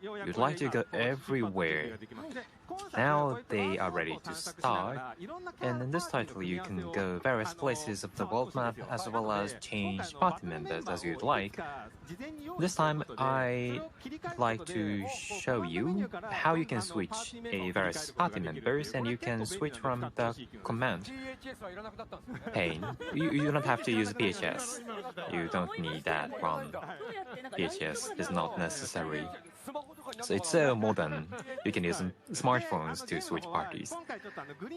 You'd like to go everywhere. Now they are ready to start, and in this title you can go various places of the world map as well as change party members as you'd like. This time I'd like to show you how you can switch a various party members, and you can switch from the command pane. You don't have to use PHS. You don't need that one. PHS is not necessary. So it's so modern. You can use smartphones to switch parties.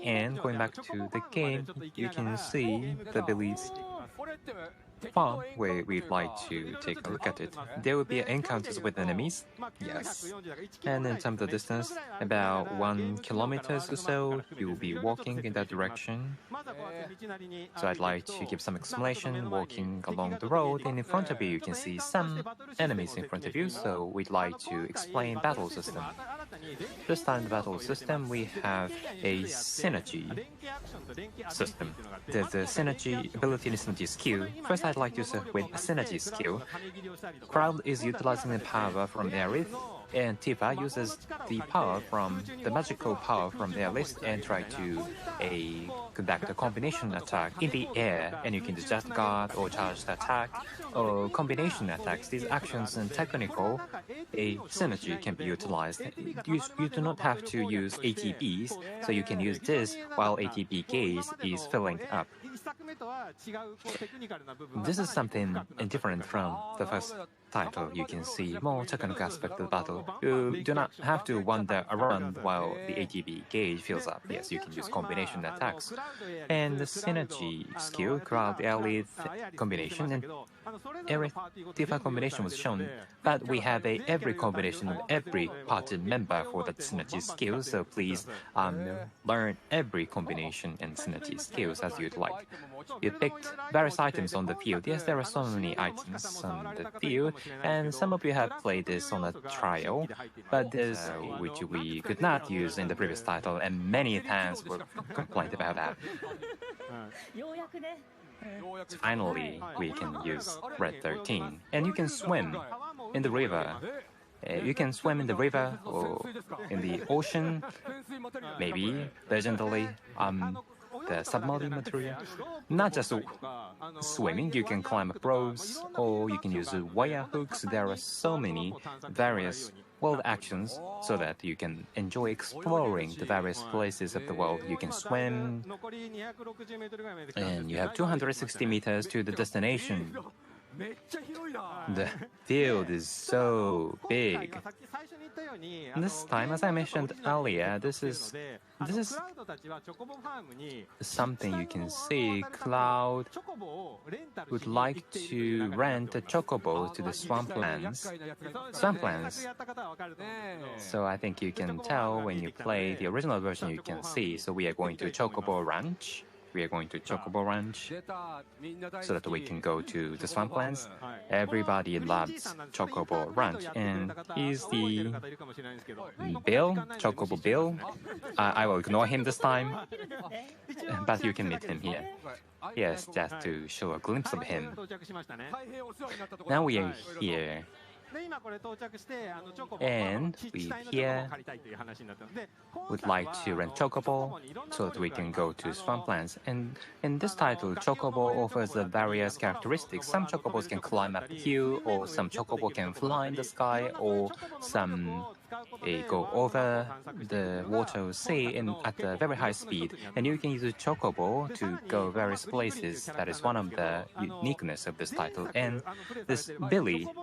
And going back to the game, you can see the Billy's farm where we'd like to take a look at it. There will be encounters with enemies, yes. And in terms of distance, about 1 kilometer or so, you will be walking in that direction. So I'd like to give some explanation. Walking along the road, and in front of you, you can see some enemies in front of you. So we'd like to explain battle system. This time, the battle system, we have a synergy system. There's a synergy ability and synergy skill. First, I'd like to start with a synergy skill. Crowd is utilizing the power from Aerith, and Tifa uses the magical power from Aerith and try to conduct a combination attack in the air, and you can just guard or charge the attack or combination attacks. These actions and technical synergy can be utilized. You do not have to use ATBs, so you can use this while ATB gauge is filling up. This is something different from the first title. You can see more technical aspect of the battle. You do not have to wander around while the ATB gauge fills up. Yes, you can use combination attacks. And the synergy skill, Crowd Aerith combination and Aerith Tifa combination was shown, but we have every combination of every party member for that synergy skill, so please learn every combination and synergy skills as you'd like. You picked various items on the field. Yes, there are so many items on the field, and some of you have played this on a trial, but there's which we could not use in the previous title, and many fans were complained about that. Finally, we can use Red 13, and you can swim in the river. You can swim in the river or in the ocean, maybe legendary the submarine material. Not just swimming, you can climb up ropes or you can use wire hooks. There are so many various world actions so that you can enjoy exploring the various places of the world. You can swim, and you have 260 meters to the destination. The field is so big. This time, as I mentioned earlier, this is something you can see. Cloud would like to rent a Chocobo to the swamplands. So I think you can tell when you play the original version, you can see. So we are going to Chocobo Ranch. We are going to Chocobo Ranch so that we can go to the swamplands. Everybody loves Chocobo Ranch, and he's the Chocobo Bill. I will ignore him this time, but you can meet him here. Yes, just to show a glimpse of him. Now we are here. And we here would like to rent Chocobo so that we can go to swamplands. And in this title, Chocobo offers the various characteristics. Some Chocobos can climb up the hill, or some Chocobo can fly in the sky, or some go over the water or sea at a very high speed. And you can use a Chocobo to go various places. That is one of the uniqueness of this title. And this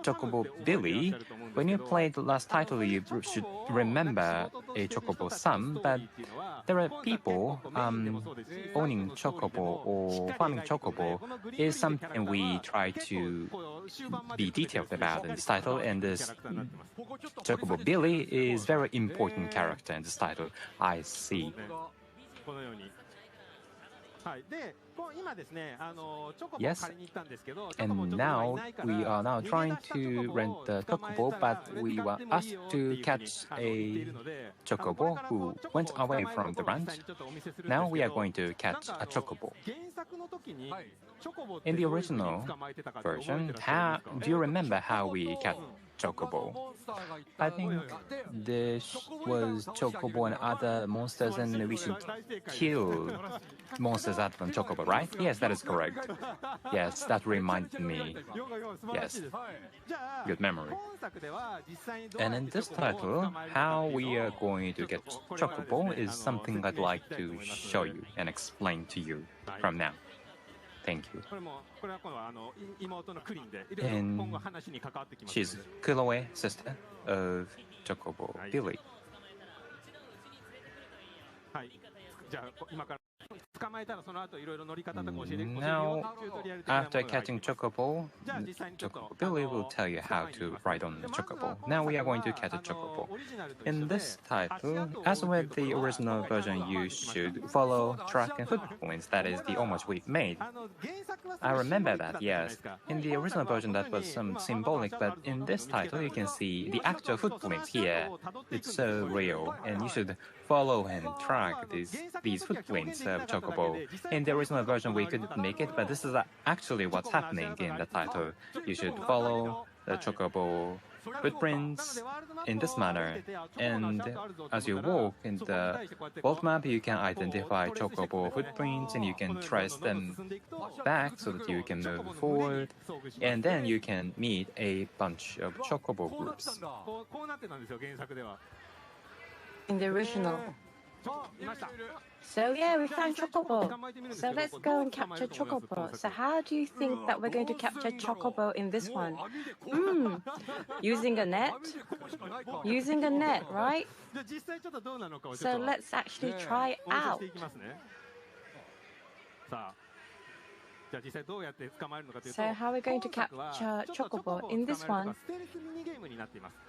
Chocobo Billy, when you played the last title, you should remember a Chocobo some, but there are people owning Chocobo or farming Chocobo is something we try to be detailed about in this title, and this Chocobo Billy is very important character in this title. I see. Yes, and now we are now trying to rent the Chocobo, but we were asked to catch a Chocobo who went away from the ranch. Now we are going to catch a Chocobo. In the original version, do you remember how we Chocobo. I think this was Chocobo and other monsters, and we should kill monsters other than Chocobo, right? Yes, that is correct. Yes, that reminded me. Yes, good memory. And in this title, how we are going to get Chocobo is something I'd like to show you and explain to you from now. Thank you. And she's Chloe, sister of Chocobo Billy. Now, after catching Chocobo, Chocobo Billy will tell you how to ride on the Chocobo. Now we are going to catch a Chocobo. In this title, as with the original version, you should follow track and footprints. That is the homage we've made. I remember that, yes. In the original version, that was some symbolic, but in this title, you can see the actual footprints here. It's so real, and you should follow and track these footprints of Chocobo. In the original version, we couldn't make it, but this is actually what's happening in the title. You should follow the Chocobo footprints in this manner, and as you walk in the world map, you can identify Chocobo footprints and you can trace them back so that you can move forward, and then you can meet a bunch of Chocobo groups. In the original. So yeah, we found Chocobo. So let's go and capture Chocobo. So how do you think that we're going to capture Chocobo in this one? Using a net? Using a net, right? So let's actually try it out. So how are we going to capture Chocobo? In this one,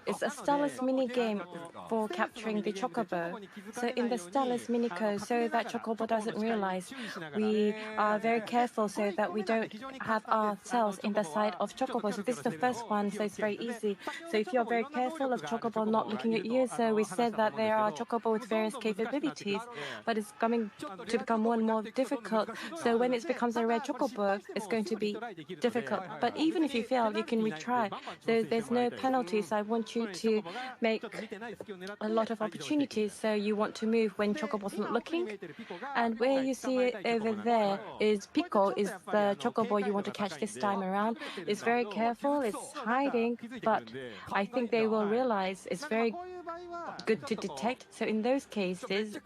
it's a stylus mini-game for capturing the Chocobo. So in the stylus mini-code, so that Chocobo doesn't realize, we are very careful so that we don't have ourselves in the sight of Chocobo. So this is the first one, so it's very easy. So if you're very careful of Chocobo not looking at you, so we said that there are Chocobo with various capabilities, but it's coming to become more and more difficult. So when it becomes a red Chocobo, it's going to be difficult. But even if you fail, you can retry. So there's no penalties. I want you to make a lot of opportunities. So you want to move when Chocobo's not looking. And where you see it over there is Pico, is the Chocobo you want to catch this time around. It's very careful, it's hiding, but I think they will realize it's very good to detect. So in those cases,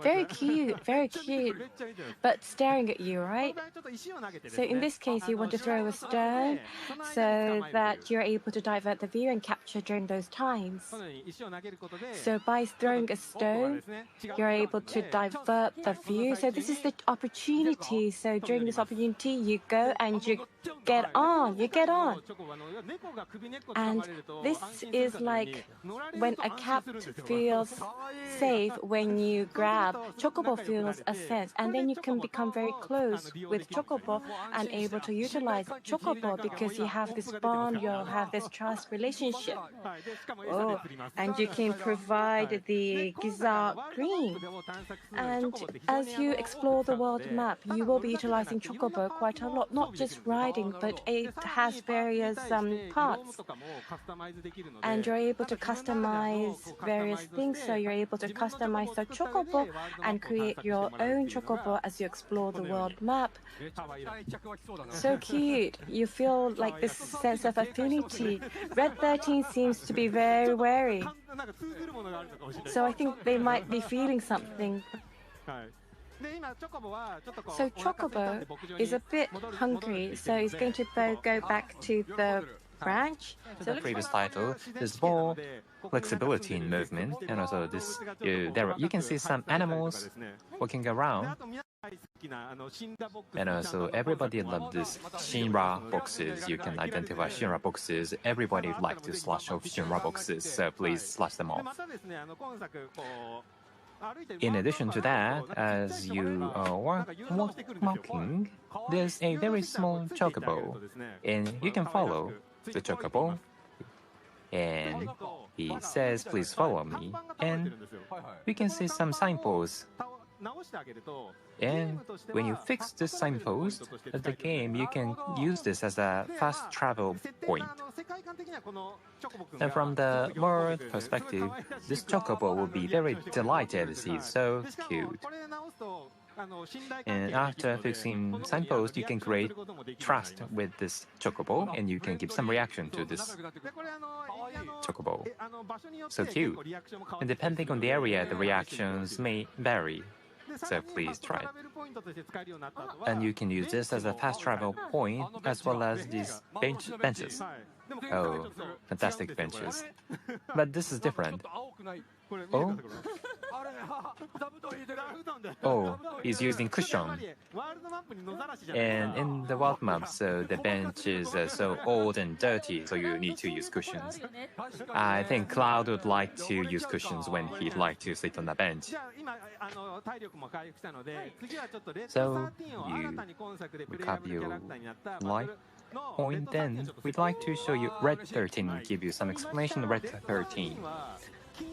very cute, but staring at you, right? So in this case, you want to throw a stone so that you're able to divert the view and capture during those times. So by throwing a stone, you're able to divert the view. So this is the opportunity. So during this opportunity, you go and you get on. And this is like when a cat feels safe when you grab. Chocobo feels a sense, and then you can become very close with Chocobo and able to utilize Chocobo because you have this bond, you have this trust relationship. Oh, and you can provide the Giza green. And as you explore the world map, you will be utilizing Chocobo quite a lot, not just riding, but it has various parts. And you're able to customize various things, so you're able to customize the Chocobo and create your own Chocobo as you explore the world map. So cute. You feel like this sense of affinity. Red 13 seems to be very wary. So I think they might be feeling something. So Chocobo is a bit hungry, so he's going to go back to the branch. So the previous title, there's more flexibility in movement, and also this you can see some animals walking around. And also everybody loves this Shinra boxes. You can identify Shinra boxes. Everybody would like to slash off Shinra boxes, so please slash them off. In addition to that, as you are walking, there's a very small Chocobo, and you can follow the Chocobo, and he says, please follow me, and we can see some signposts And when you fix this signpost at the game, you can use this as a fast travel point. And from the world perspective, this Chocobo will be very delighted to see it's so cute. And after fixing signpost, you can create trust with this Chocobo, and you can give some reaction to this Chocobo. So cute. And depending on the area, the reactions may vary. So please try it. And you can use this as a fast travel point as well as these benches. Oh, fantastic benches. But this is different. Oh? Oh, he's using cushion. And in the world map, so the benches are so old and dirty, so you need to use cushions. I think Cloud would like to use cushions when he'd like to sit on the bench. So you recover your life point, then we'd like to show you Red 13 and give you some explanation of Red 13.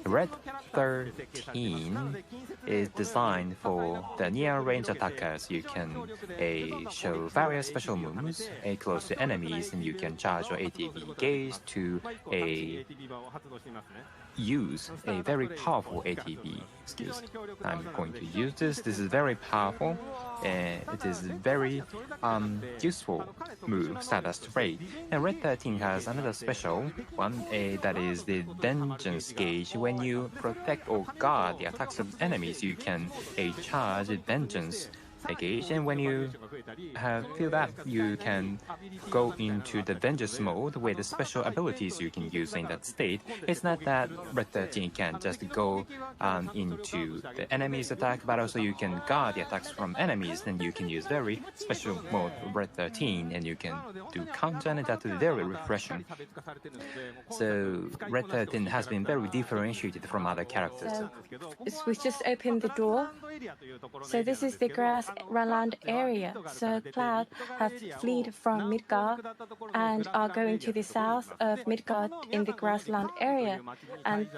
Red 13 is designed for the near-range attackers. You can show various special moves close to enemies, and you can charge your ATB gauge to use a very powerful ATB skills. I'm going to use this. This is very powerful, and it is very useful move, status trait. And Red 13 has another special one, that is the vengeance gauge. When you protect or guard the attacks of enemies, you can charge vengeance gauge, and when you feel that, you can go into the vengeance mode with the special abilities you can use in that state. It's not that Red 13 can just go into the enemy's attack, but also you can guard the attacks from enemies, and you can use very special mode Red 13, and you can do counter, and that is very refreshing. So Red 13 has been very differentiated from other characters. So we just opened the door. So this is the grassland area. So Cloud have fled from Midgar and are going to the south of Midgar in the grassland area. And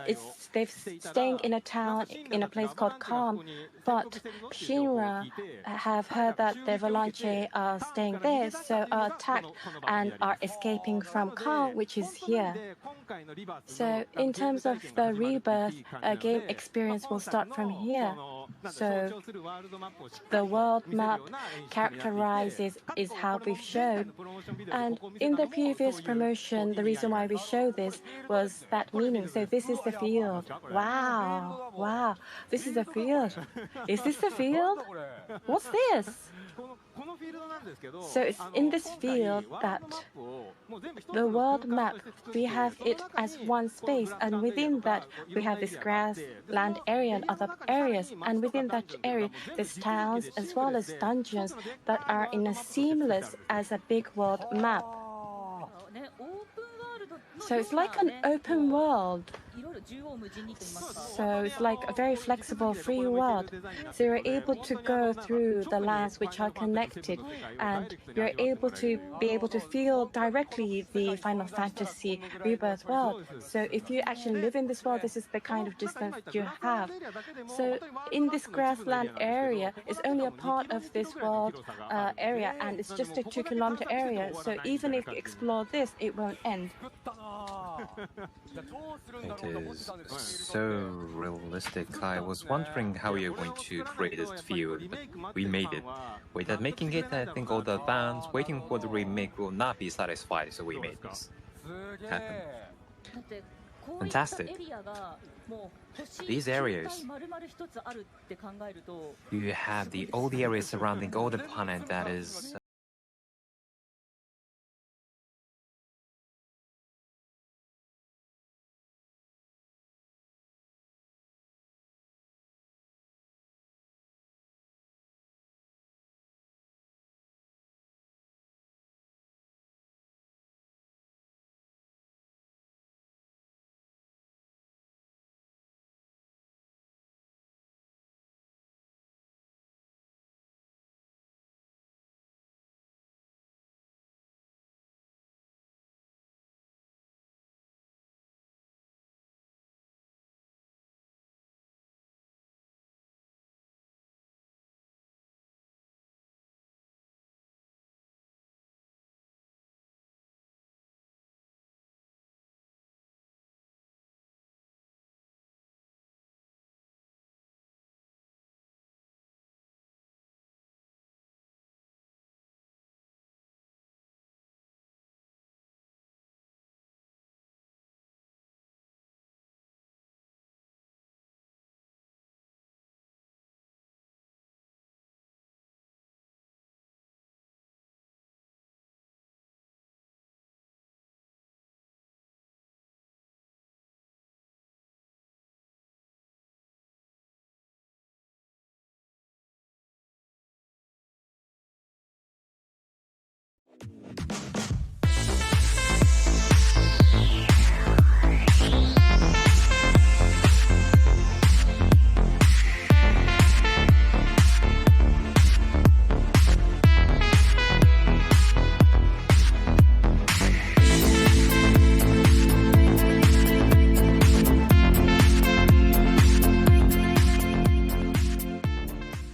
they're staying in a town in a place called Calm. But Shinra have heard that the Avalanche are staying there, so are attacked and are escaping from Calm, which is here. So in terms of the Rebirth, game experience will start from here. So the world map characterizes is how we've shown. And in the previous promotion, the reason why we show this was that meaning. So this is the field. Wow, wow, this is the field. Is this the field? What's this? So it's in this field that the world map, we have it as one space, and within that we have this grassland area and other areas, and within that area there's towns as well as dungeons that are in a seamless as a big world map. So it's like an open world. So it's like a very flexible, free world. So you're able to go through the lands which are connected, and you're able to feel directly the Final Fantasy Rebirth world. So if you actually live in this world, this is the kind of distance you have. So in this grassland area, it's only a part of this world area, and it's just a 2-kilometer area. So even if you explore this, it won't end. It is so realistic. I was wondering how you're going to create this field, but we made it. Without making it, I think all the fans waiting for the remake will not be satisfied, so we made this happen. Fantastic. These areas, you have all the areas surrounding all the planet that is